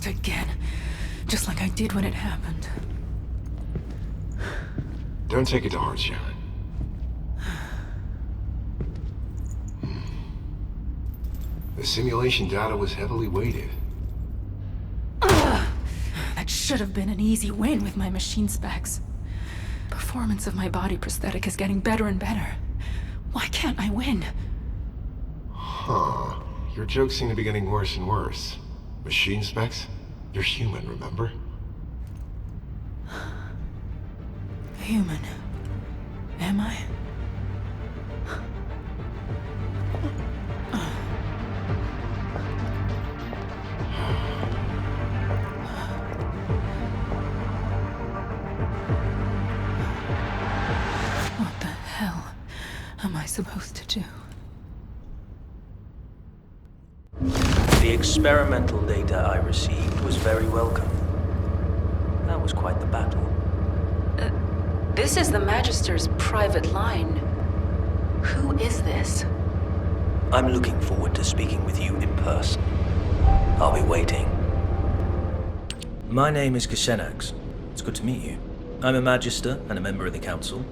Again, just like I did when it happened. Don't take it to heart, Sharon. The simulation data was heavily weighted. That should have been an easy win with my machine specs. Performance of my body prosthetic is getting better and better. Why can't I win? Huh. Your jokes seem to be getting worse and worse. Machine specs? You're human, remember? Human. Am I? What the hell am I supposed to do? The experimental data I received was very welcome. That was quite the battle. This is the Magister's private line. Who is this? I'm looking forward to speaking with you in person. I'll be waiting. My name is Kashenax. It's good to meet you. I'm a Magister and a member of the Council.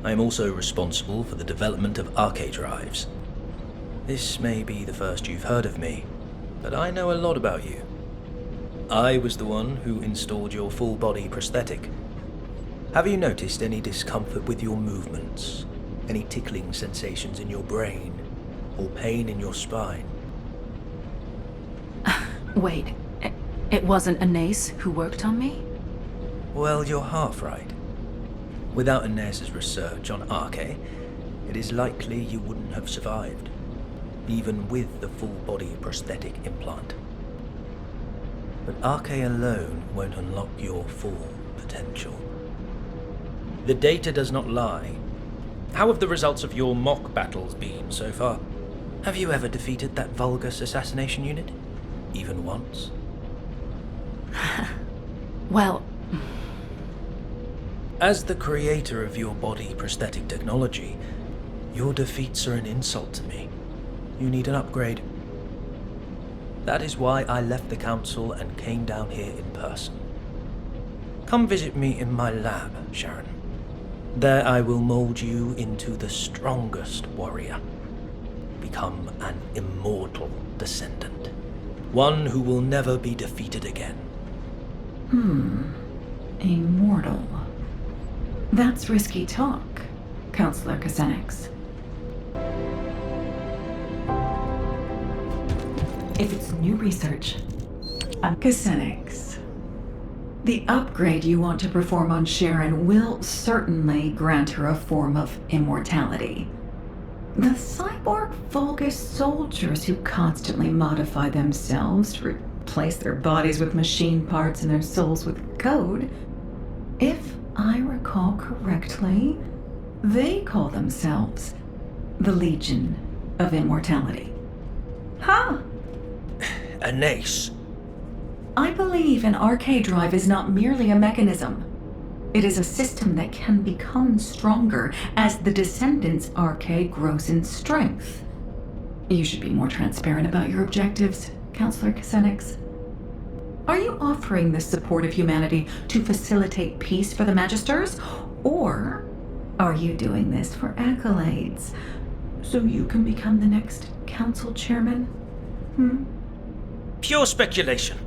I am also responsible for the development of arcade drives. This may be the first you've heard of me, but I know a lot about you. I was the one who installed your full-body prosthetic. Have you noticed any discomfort with your movements? Any tickling sensations in your brain? Or pain in your spine? Wait, it wasn't Anais who worked on me? Well, you're half right. Without Anais' research on Arche, it is likely you wouldn't have survived, even with the full-body prosthetic implant. But Arche alone won't unlock your full potential. The data does not lie. How have the results of your mock battles been so far? Have you ever defeated that Vulgus assassination unit? Even once? Well... As the creator of your body prosthetic technology, your defeats are an insult to me. You need an upgrade. That is why I left the Council and came down here in person. Come visit me in my lab, Sharon. There I will mold you into the strongest warrior. Become an immortal descendant. One who will never be defeated again. Immortal. That's risky talk, Counselor Kashenax. If it's new research, Kashenax. The upgrade you want to perform on Sharon will certainly grant her a form of immortality. The cyborg Vulgus soldiers who constantly modify themselves to replace their bodies with machine parts and their souls with code, if I recall correctly, they call themselves the Legion of Immortality. Huh? Anais. I believe an arcade drive is not merely a mechanism. It is a system that can become stronger as the Descendant's arcade grows in strength. You should be more transparent about your objectives, Counselor Kashenax. Are you offering this support of humanity to facilitate peace for the Magisters? Or are you doing this for accolades, so you can become the next Council Chairman? Pure speculation.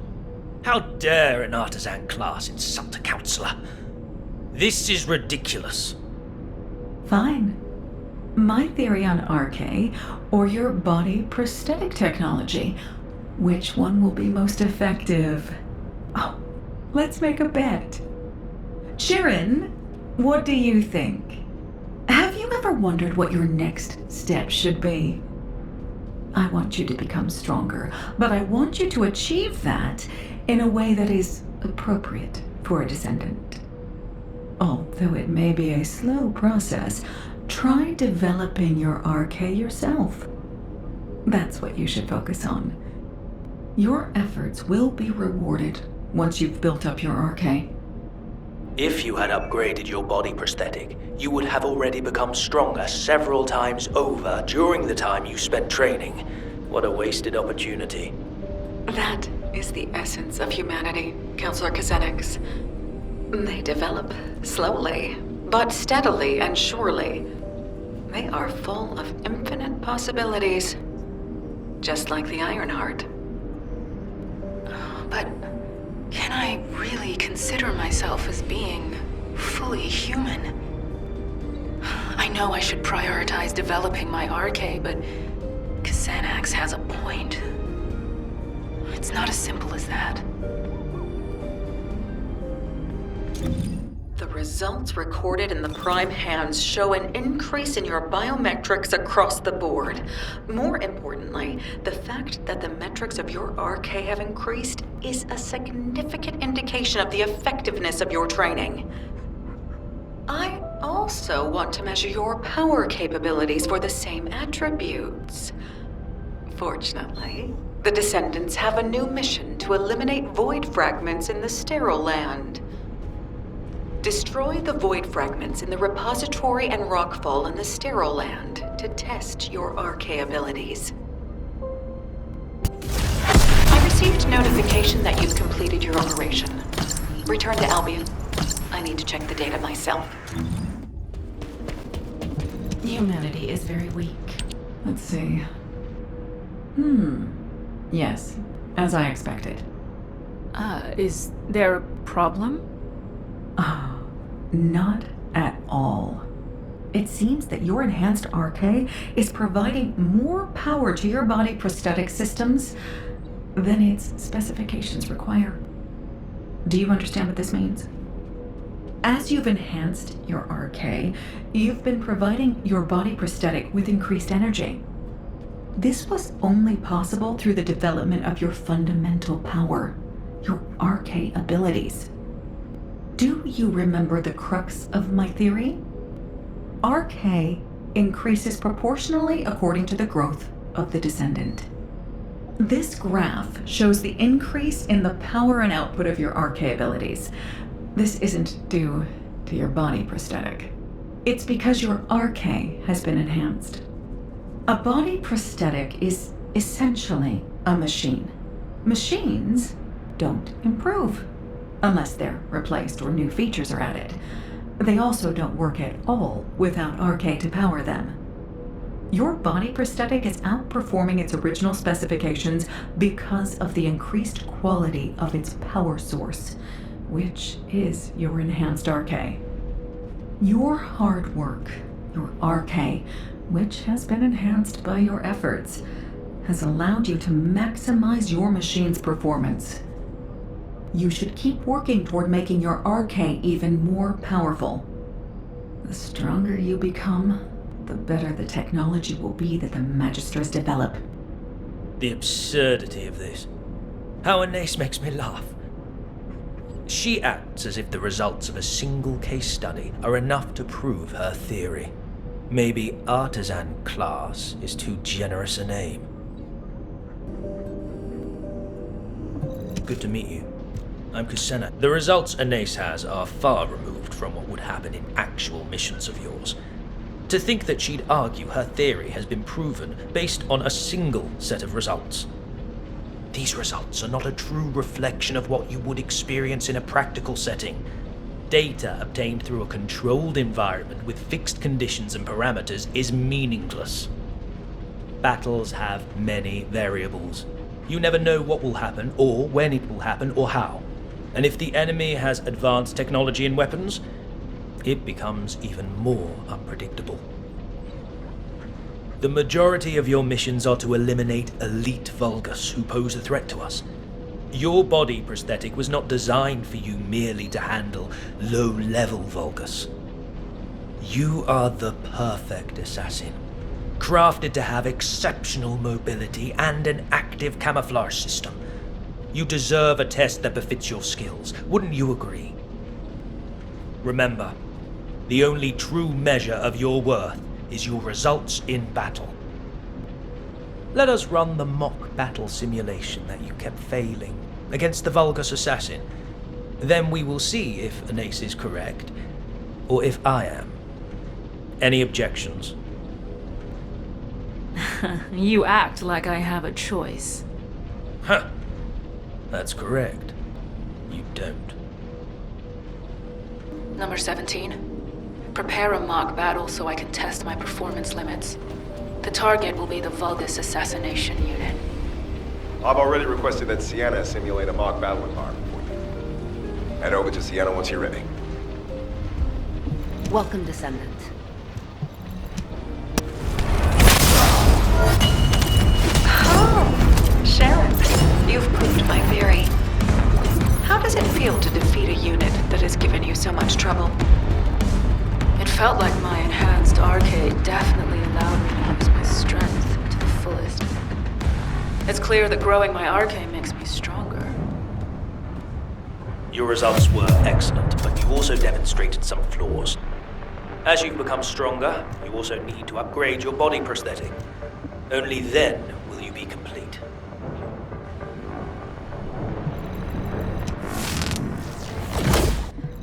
How dare an artisan class insult a councillor? This is ridiculous. Fine. My theory on Arche, or your body prosthetic technology. Which one will be most effective? Oh, let's make a bet. Sharon, what do you think? Have you ever wondered what your next step should be? I want you to become stronger, but I want you to achieve that in a way that is appropriate for a descendant. Although it may be a slow process, try developing your RK yourself. That's what you should focus on. Your efforts will be rewarded once you've built up your RK. If you had upgraded your body prosthetic, you would have already become stronger several times over during the time you spent training. What a wasted opportunity. That is the essence of humanity, Counselor Kazenix. They develop slowly, but steadily and surely. They are full of infinite possibilities, just like the Ironheart. But can I really consider myself as being fully human? I know I should prioritize developing my RK, but Xanax has a point. It's not as simple as that. The results recorded in the Prime Hands show an increase in your biometrics across the board. More importantly, the fact that the metrics of your RK have increased is a significant indication of the effectiveness of your training. I also want to measure your power capabilities for the same attributes. Fortunately, the Descendants have a new mission to eliminate void fragments in the Sterile Land. Destroy the void fragments in the repository and rockfall in the Sterile Land to test your RK abilities. I received notification that you've completed your operation. Return to Albion. I need to check the data myself. Humanity is very weak. Let's see. Yes, as I expected. Is there a problem? Not at all. It seems that your enhanced RK is providing more power to your body prosthetic systems than its specifications require. Do you understand what this means? As you've enhanced your RK, you've been providing your body prosthetic with increased energy. This was only possible through the development of your fundamental power, your RK abilities. Do you remember the crux of my theory? RK increases proportionally according to the growth of the descendant. This graph shows the increase in the power and output of your RK abilities. This isn't due to your body prosthetic. It's because your RK has been enhanced. A body prosthetic is essentially a machine. Machines don't improve unless they're replaced or new features are added. They also don't work at all without RK to power them. Your body prosthetic is outperforming its original specifications because of the increased quality of its power source, which is your enhanced RK. Your hard work, your RK, which has been enhanced by your efforts, has allowed you to maximize your machine's performance. You should keep working toward making your RK even more powerful. The stronger you become, the better the technology will be that the Magisters develop. The absurdity of this. How Anais makes me laugh. She acts as if the results of a single case study are enough to prove her theory. Maybe artisan class is too generous a name. Good to meet you. I'm Kusena. The results Anais has are far removed from what would happen in actual missions of yours. To think that she'd argue her theory has been proven based on a single set of results. These results are not a true reflection of what you would experience in a practical setting. Data obtained through a controlled environment with fixed conditions and parameters is meaningless. Battles have many variables. You never know what will happen, or when it will happen, or how. And if the enemy has advanced technology and weapons, it becomes even more unpredictable. The majority of your missions are to eliminate elite Vulgus who pose a threat to us. Your body prosthetic was not designed for you merely to handle low-level Vulgus. You are the perfect assassin, crafted to have exceptional mobility and an active camouflage system. You deserve a test that befits your skills, wouldn't you agree? Remember, the only true measure of your worth is your results in battle. Let us run the mock battle simulation that you kept failing against the Vulgus assassin. Then we will see if Anase is correct, or if I am. Any objections? You act like I have a choice. Huh. That's correct. You don't. Number 17. Prepare a mock battle so I can test my performance limits. The target will be the Vulgus assassination unit. I've already requested that Sienna simulate a mock battle environment for you. Head over to Sienna once you're ready. Welcome, Descendant. Oh, Sharon, you've proved my theory. How does it feel to defeat a unit that has given you so much trouble? It felt like my enhanced arcade definitely allowed me to use my strength to the fullest. It's clear that growing my arcade makes me stronger. Your results were excellent, but you also demonstrated some flaws. As you've become stronger, you also need to upgrade your body prosthetic. Only then will you be complete.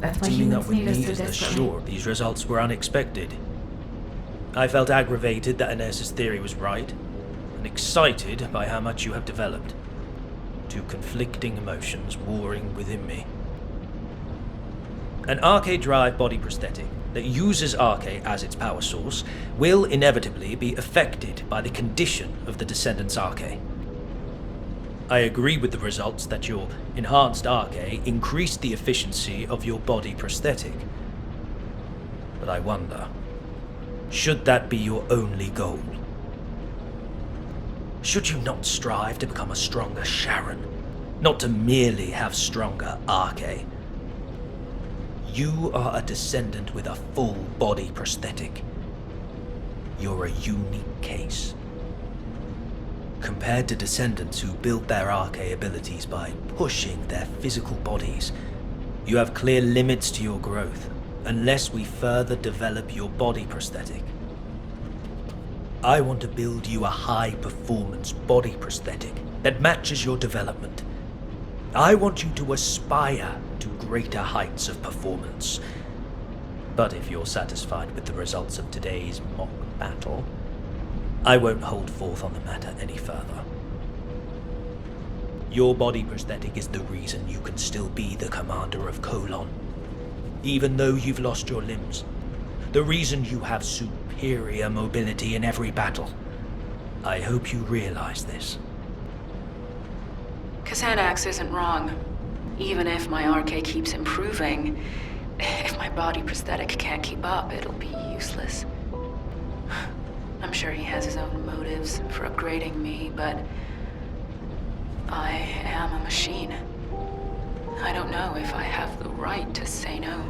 That's why Teaming humans up with need us me so is the desperately. sure these results were unexpected. I felt aggravated that Ines's theory was right, and excited by how much you have developed. Two conflicting emotions warring within me. An arcade drive body prosthetic that uses arcade as its power source will inevitably be affected by the condition of the Descendant's arcade. I agree with the results that your enhanced arcade increased the efficiency of your body prosthetic. But I wonder, should that be your only goal? Should you not strive to become a stronger Sharon, not to merely have stronger arcade? You are a descendant with a full body prosthetic. You're a unique case. Compared to descendants who build their arcade abilities by pushing their physical bodies, you have clear limits to your growth, unless we further develop your body prosthetic. I want to build you a high-performance body prosthetic that matches your development. I want you to aspire to greater heights of performance. But if you're satisfied with the results of today's mock battle, I won't hold forth on the matter any further. Your body prosthetic is the reason you can still be the commander of Colon, even though you've lost your limbs. The reason you have superior mobility in every battle. I hope you realize this. Xanax isn't wrong. Even if my arcade keeps improving, if my body prosthetic can't keep up, it'll be useless. I'm sure he has his own motives for upgrading me, but I am a machine. I don't know if I have the right to say no.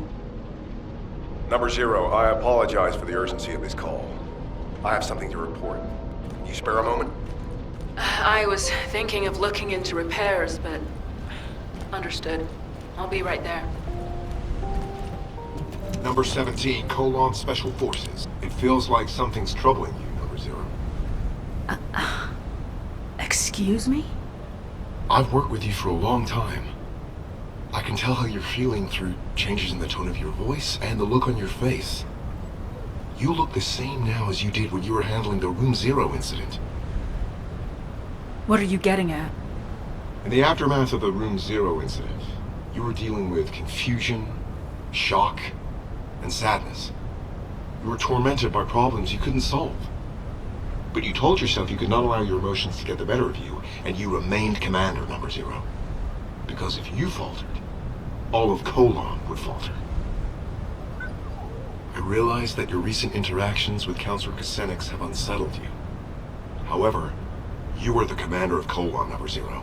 Number 0, I apologize for the urgency of this call. I have something to report. Can you spare a moment? I was thinking of looking into repairs, but understood. I'll be right there. Number 17, Colon Special Forces. It feels like something's troubling you, Number 0. Excuse me? I've worked with you for a long time. I can tell how you're feeling through changes in the tone of your voice and the look on your face. You look the same now as you did when you were handling the Room Zero incident. What are you getting at? In the aftermath of the Room Zero incident, you were dealing with confusion, shock, and sadness. You were tormented by problems you couldn't solve. But you told yourself you could not allow your emotions to get the better of you, and you remained Commander, Number 0. Because if you faltered, all of Colon would falter. I realize that your recent interactions with Counselor Xanax have unsettled you. However, you are the commander of Colon, Number 0.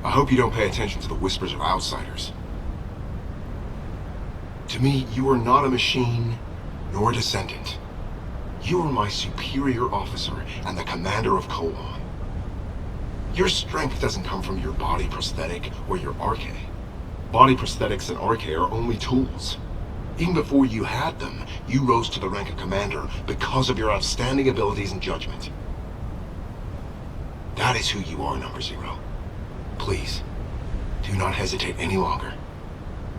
I hope you don't pay attention to the whispers of outsiders. To me, you are not a machine, nor a descendant. You are my superior officer and the commander of Colon. Your strength doesn't come from your body prosthetic or your arche. Body prosthetics and arche are only tools. Even before you had them, you rose to the rank of commander because of your outstanding abilities and judgment. That is who you are, Number Zero. Please, do not hesitate any longer.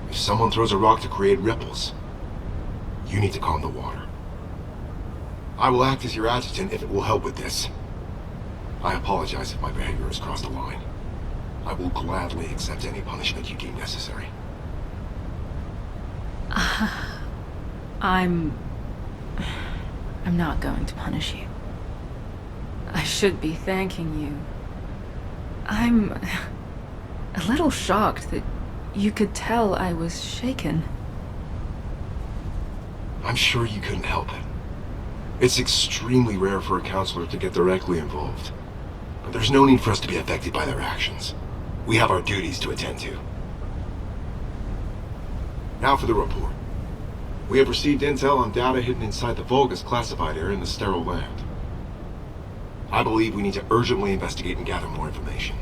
If someone throws a rock to create ripples, you need to calm the water. I will act as your adjutant if it will help with this. I apologize if my behavior has crossed a line. I will gladly accept any punishment you deem necessary. I'm not going to punish you. I should be thanking you. I'm a little shocked that you could tell I was shaken. I'm sure you couldn't help it. It's extremely rare for a counselor to get directly involved. But there's no need for us to be affected by their actions. We have our duties to attend to. Now for the report. We have received intel on data hidden inside the Vulgus classified area in the sterile land. I believe we need to urgently investigate and gather more information.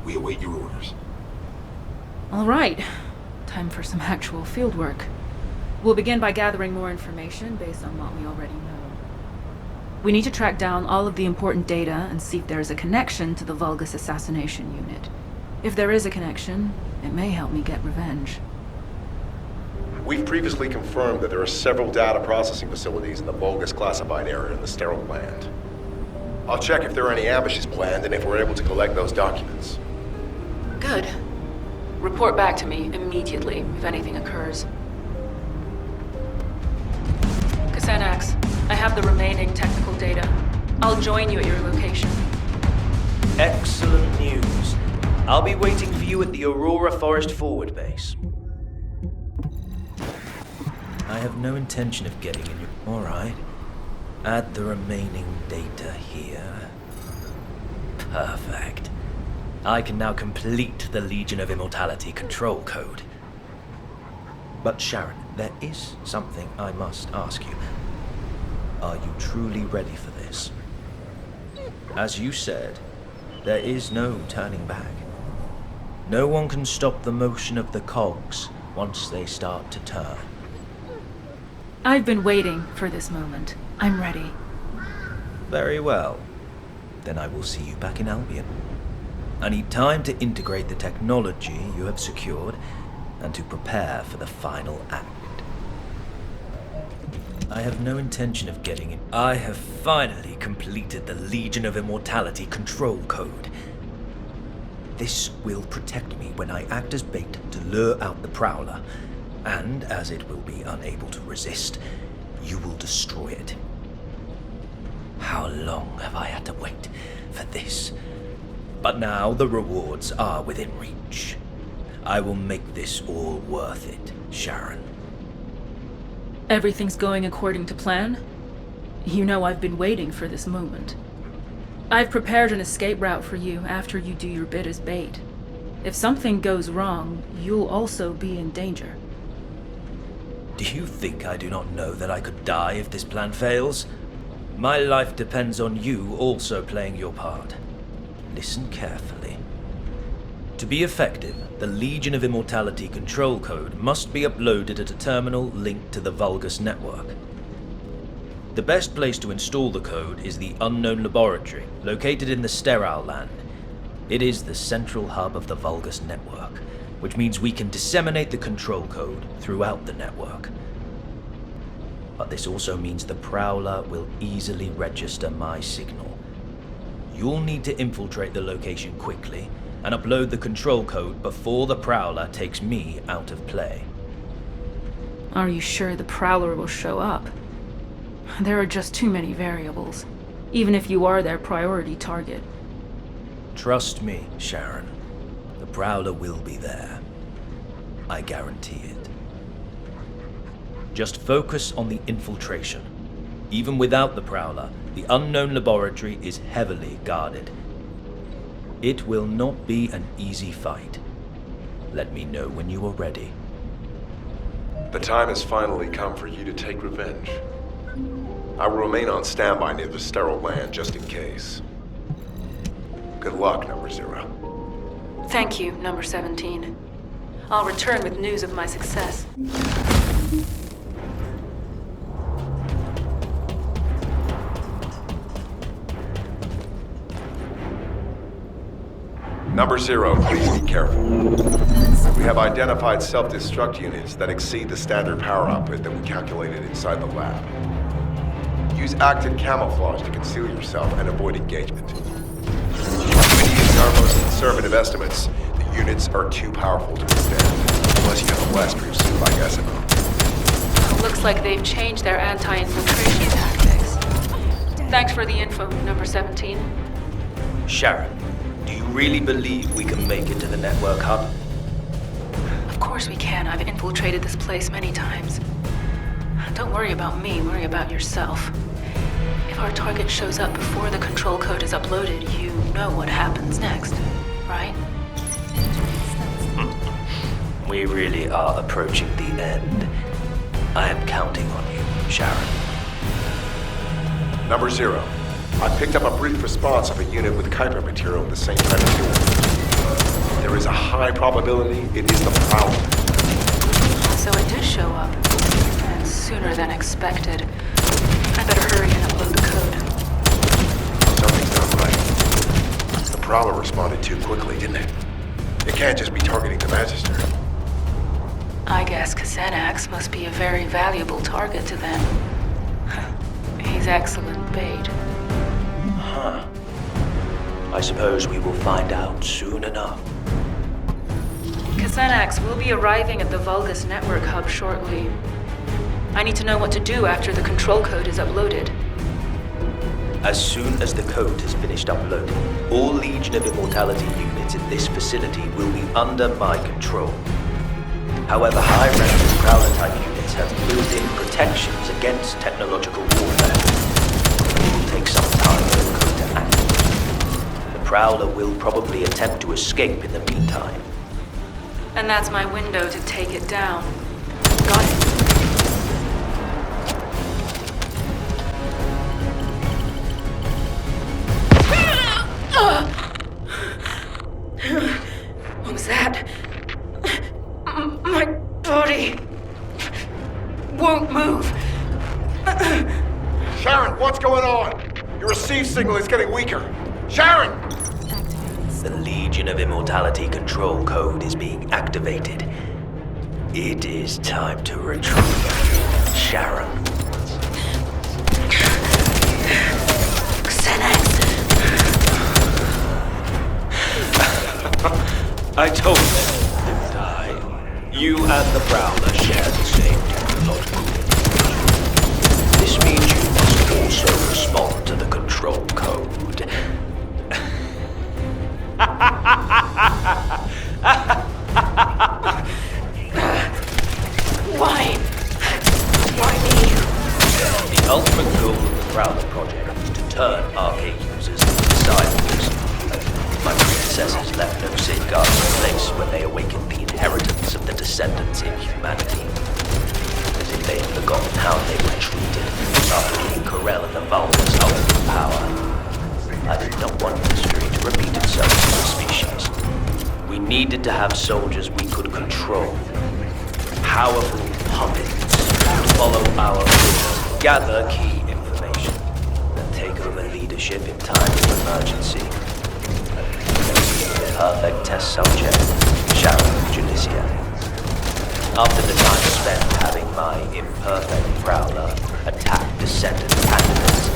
We await your orders. All right. Time for some actual fieldwork. We'll begin by gathering more information based on what we already know. We need to track down all of the important data and see if there is a connection to the Vulgus assassination unit. If there is a connection, it may help me get revenge. We've previously confirmed that there are several data processing facilities in the Vulgus classified area in the sterile land. I'll check if there are any ambushes planned and if we're able to collect those documents. Good. Report back to me immediately if anything occurs. Xanax, I have the remaining technical data. I'll join you at your location. Excellent news. I'll be waiting for you at the Aurora Forest Forward Base. I have no intention of getting in your... Alright. Add the remaining data here. Perfect. I can now complete the Legion of Immortality control code. But Sharon, there is something I must ask you. Are you truly ready for this? As you said, there is no turning back. No one can stop the motion of the cogs once they start to turn. I've been waiting for this moment. I'm ready. Very well. Then I will see you back in Albion. I need time to integrate the technology you have secured and to prepare for the final act. I have no intention of getting in. I have finally completed the Legion of Immortality control code. This will protect me when I act as bait to lure out the Prowler, and as it will be unable to resist, you will destroy it. How long have I had to wait for this? But now the rewards are within reach. I will make this all worth it, Sharon. Everything's going according to plan? You know I've been waiting for this moment. I've prepared an escape route for you after you do your bit as bait. If something goes wrong, you'll also be in danger. Do you think I do not know that I could die if this plan fails? My life depends on you also playing your part. Listen carefully. To be effective, the Legion of Immortality control code must be uploaded at a terminal linked to the Vulgus network. The best place to install the code is the Unknown Laboratory, located in the Sterile Land. It is the central hub of the Vulgus network, which means we can disseminate the control code throughout the network. But this also means the Prowler will easily register my signal. You'll need to infiltrate the location quickly and upload the control code before the Prowler takes me out of play. Are you sure the Prowler will show up? There are just too many variables, even if you are their priority target. Trust me, Sharon. The Prowler will be there. I guarantee it. Just focus on the infiltration. Even without the Prowler, the Unknown Laboratory is heavily guarded. It will not be an easy fight. Let me know when you are ready. The time has finally come for you to take revenge. I will remain on standby near the sterile land just in case. Good luck, Number 0. Thank you, Number 17. I'll return with news of my success. Number 0, please be careful. We have identified self-destruct units that exceed the standard power output that we calculated inside the lab. Use active camouflage to conceal yourself and avoid engagement. Using our most conservative estimates, the units are too powerful to withstand, unless you have a blast-proof suit like SMO. Looks like they've changed their anti-infiltration tactics. Thanks for the info, Number 17. Sharon, do you really believe we can make it to the network hub? Of course we can. I've infiltrated this place many times. Don't worry about me, worry about yourself. If our target shows up before the control code is uploaded, you know what happens next, right? We really are approaching the end. I am counting on you, Sharon. Number 0, I picked up a brief response of a unit with Kuiper material in the same kind of fuel. There is a high probability it is the Prowler. So it did show up, and sooner than expected. I better hurry and upload the code. Something's not right. The Prowler responded too quickly, didn't it? It can't just be targeting the Magister. I guess Xanax must be a very valuable target to them. He's excellent bait. Huh. I suppose we will find out soon enough. Xanax will be arriving at the Vulgus network hub shortly. I need to know what to do after the control code is uploaded. As soon as the code has finished uploading, all Legion of Immortality units in this facility will be under my control. However, high-ranking Prowler-type units have built-in protections against technological warfare. It will take some time for the code to activate. The Prowler will probably attempt to escape in the meantime. And that's my window to take it down. Got it. What was that? My body won't move. Sharon, what's going on? Your receive signal is getting weaker. Sharon! The Legion of Immortality control code is being activated. It is time to retrieve Sharon. Xanax! I told them, didn't I? You and the Prowler share the same technological information. This means you must also respond to the control code. Why? Why me? The ultimate goal of the Prowler project is to turn arcade users into disciples. My predecessors left no safeguards in place when they awakened the inheritance of the descendants in humanity. As if they had forgotten how they were treated after giving Corel and the Vulgus ultimate power. I did not want history to repeat itself to the species. We needed to have soldiers we could control. Powerful puppets to follow our orders, gather key information, and take over leadership in times of emergency. The perfect test subject, Sharon Jalicia. After the time spent having my imperfect Prowler attack descendant candidates,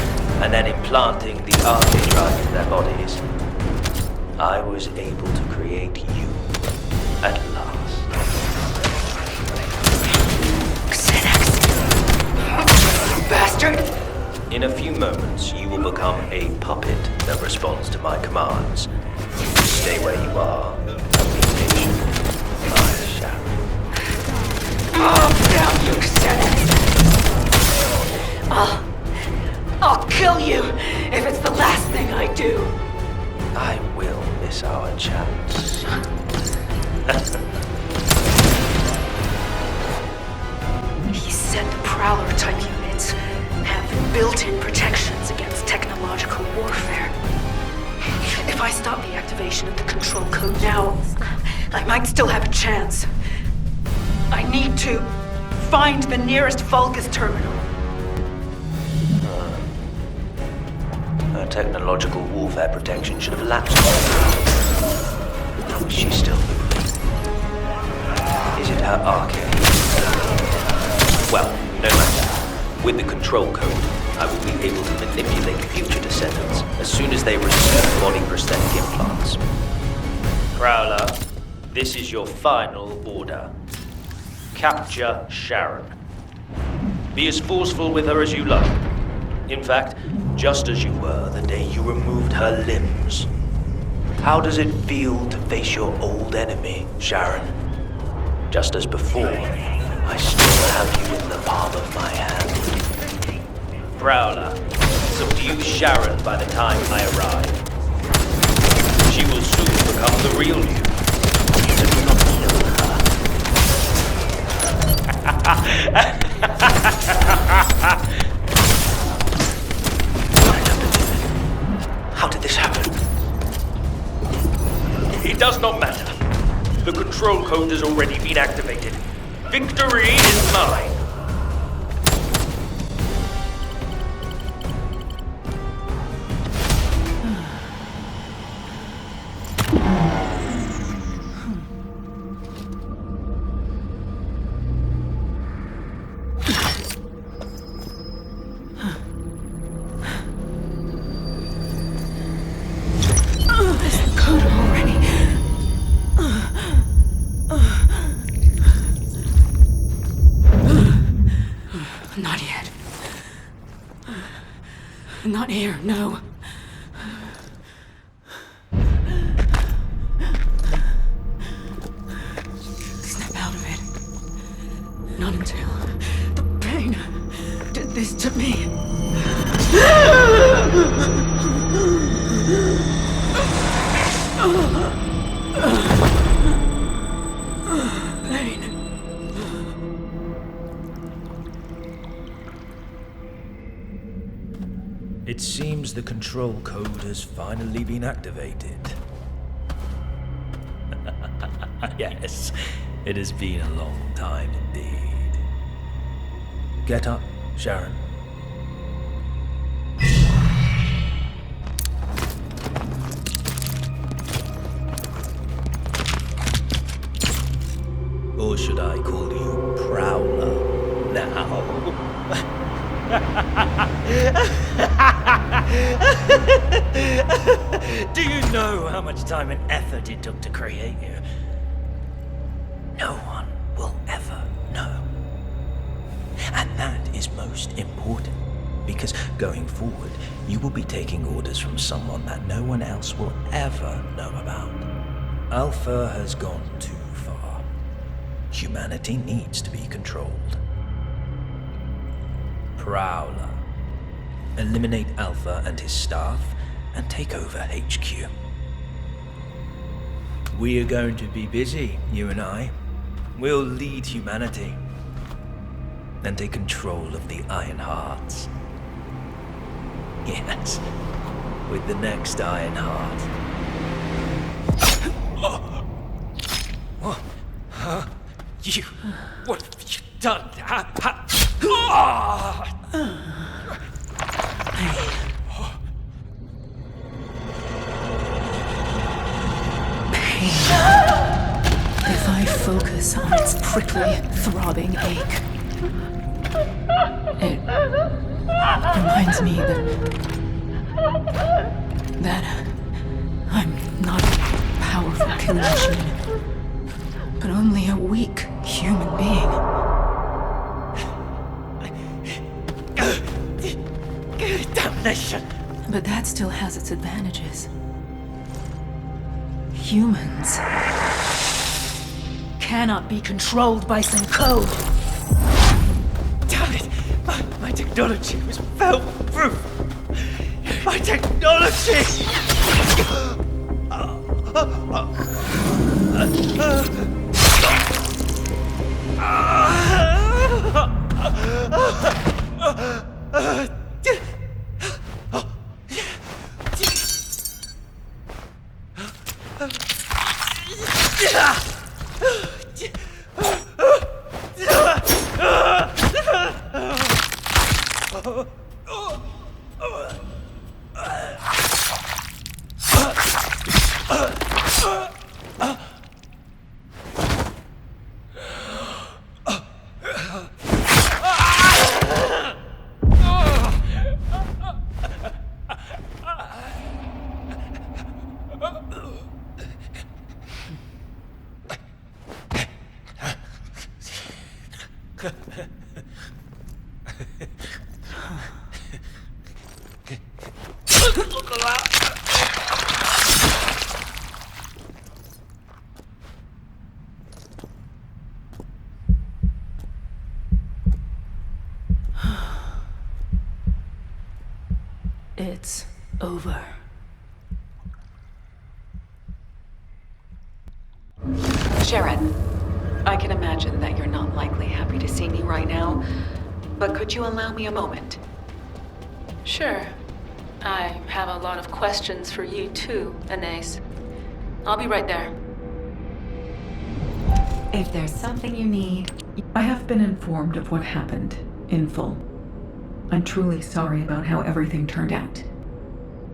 and then implanting the arcade drive in their bodies, I was able to create you at last. Xanax! Bastard! In a few moments, you will become a puppet that responds to my commands. Stay where you are and be patient, my Sharon. Oh, damn you, Xanax! I'll kill you if it's the last thing I do. I will miss chance. He said the Prowler-type units have built-in protections against technological warfare. If I stop the activation of the control code now, I might still have a chance. I need to find the nearest Vulgus terminal. Her technological warfare protection should have lapsed. How is she still moving? Is it her arcade? Well, no matter. With the control code, I will be able to manipulate future descendants as soon as they receive body prosthetic implants. Prowler, this is your final order. Capture Sharon. Be as forceful with her as you like. In fact, just as you were the day you removed her limbs. How does it feel to face your old enemy, Sharon? Just as before, I still have you in the palm of my hand. Prowler, subdue Sharon by the time I arrive. She will soon become the real you. So do not kill her. How did this happen? It does not matter. The control code has already been activated. Victory is mine. Not yet. Not here, no. Snap out of it. Not until the pain did this to me. Pain. It seems the control code has finally been activated. Yes, it has been a long time indeed. Get up, Sharon. Or should I call you Prowler now? Do you know how much time and effort it took to create you? No one will ever know. And that is most important, because going forward, you will be taking orders from someone that no one else will ever know about. Alpha has gone too far. Humanity needs to be controlled. Prowler. Eliminate Alpha and his staff and take over HQ. We are going to be busy, you and I. We'll lead humanity and take control of the Iron Hearts. Yes, with the next Iron Heart. What? Huh? You... What have you done? If I focus on its prickly, throbbing ache, it reminds me that I'm not a powerful killing machine, but only a weak human being. Damnation! But that still has its advantages. Humans cannot be controlled by some code. Damn it! My technology was fail-proof! My technology! It's over. Sharon, I can imagine that you're not likely happy to see me right now, but could you allow me a moment? Sure. I have a lot of questions for you too, Anais. I'll be right there. If there's something you need, I have been informed of what happened, in full. I'm truly sorry about how everything turned out.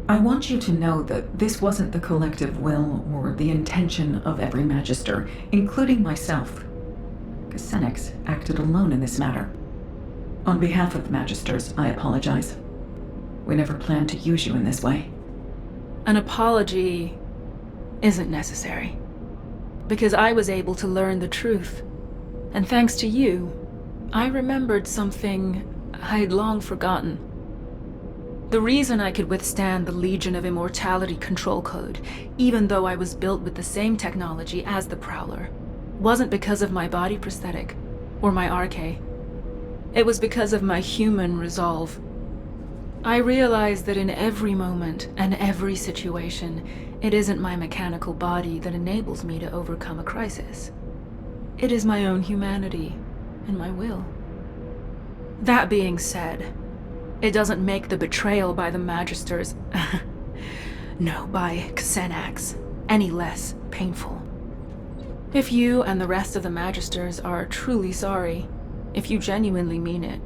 I want you to know that this wasn't the collective will or the intention of every Magister, including myself. Casenix acted alone in this matter. On behalf of the Magisters, I apologize. We never planned to use you in this way. An apology isn't necessary, because I was able to learn the truth. And thanks to you, I remembered something I'd long forgotten. The reason I could withstand the Legion of Immortality control code, even though I was built with the same technology as the Prowler, wasn't because of my body prosthetic or my RK. It was because of my human resolve. I realized that in every moment and every situation, it isn't my mechanical body that enables me to overcome a crisis. It is my own humanity and my will. That being said, it doesn't make the betrayal by the Magisters, no, by Xenax, any less painful. If you and the rest of the Magisters are truly sorry, if you genuinely mean it,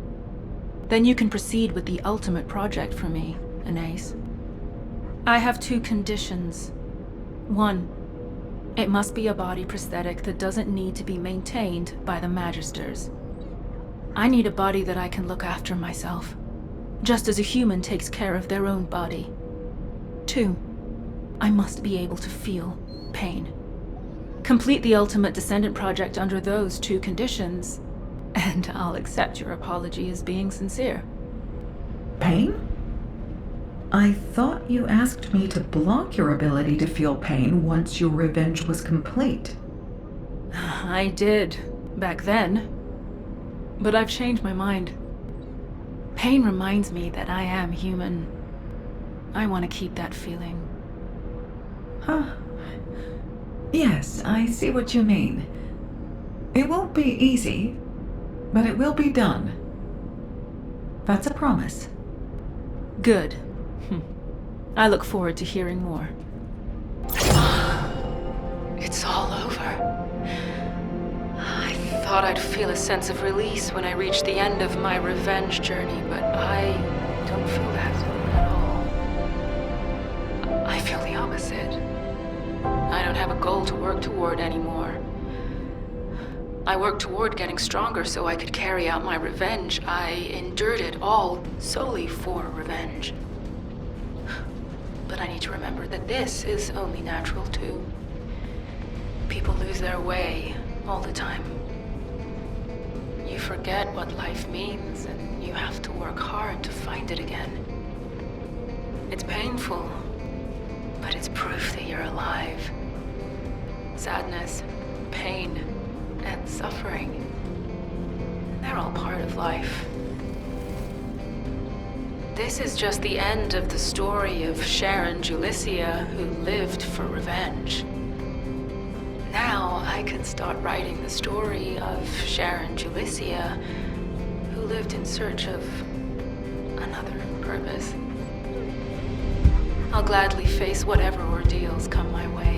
then you can proceed with the ultimate project for me, Anais. I have 2 conditions. 1, it must be a body prosthetic that doesn't need to be maintained by the Magisters. I need a body that I can look after myself, just as a human takes care of their own body. 2, I must be able to feel pain. Complete the ultimate descendant project under those 2 conditions, and I'll accept your apology as being sincere. Pain? I thought you asked me to block your ability to feel pain once your revenge was complete. I did, back then. But I've changed my mind. Pain reminds me that I am human. I want to keep that feeling. Huh. Yes, I see what you mean. It won't be easy, but it will be done. That's a promise. Good. I look forward to hearing more. It's all over. I thought I'd feel a sense of release when I reached the end of my revenge journey, but I don't feel that at all. I feel the opposite. I don't have a goal to work toward anymore. I worked toward getting stronger so I could carry out my revenge. I endured it all solely for revenge. But I need to remember that this is only natural too. People lose their way all the time. You forget what life means, and you have to work hard to find it again. It's painful, but it's proof that you're alive. Sadness, pain, and suffering, they're all part of life. This is just the end of the story of Sharon Julicia, who lived for revenge. Now I can start writing the story of Sharon Julicia, who lived in search of another purpose. I'll gladly face whatever ordeals come my way.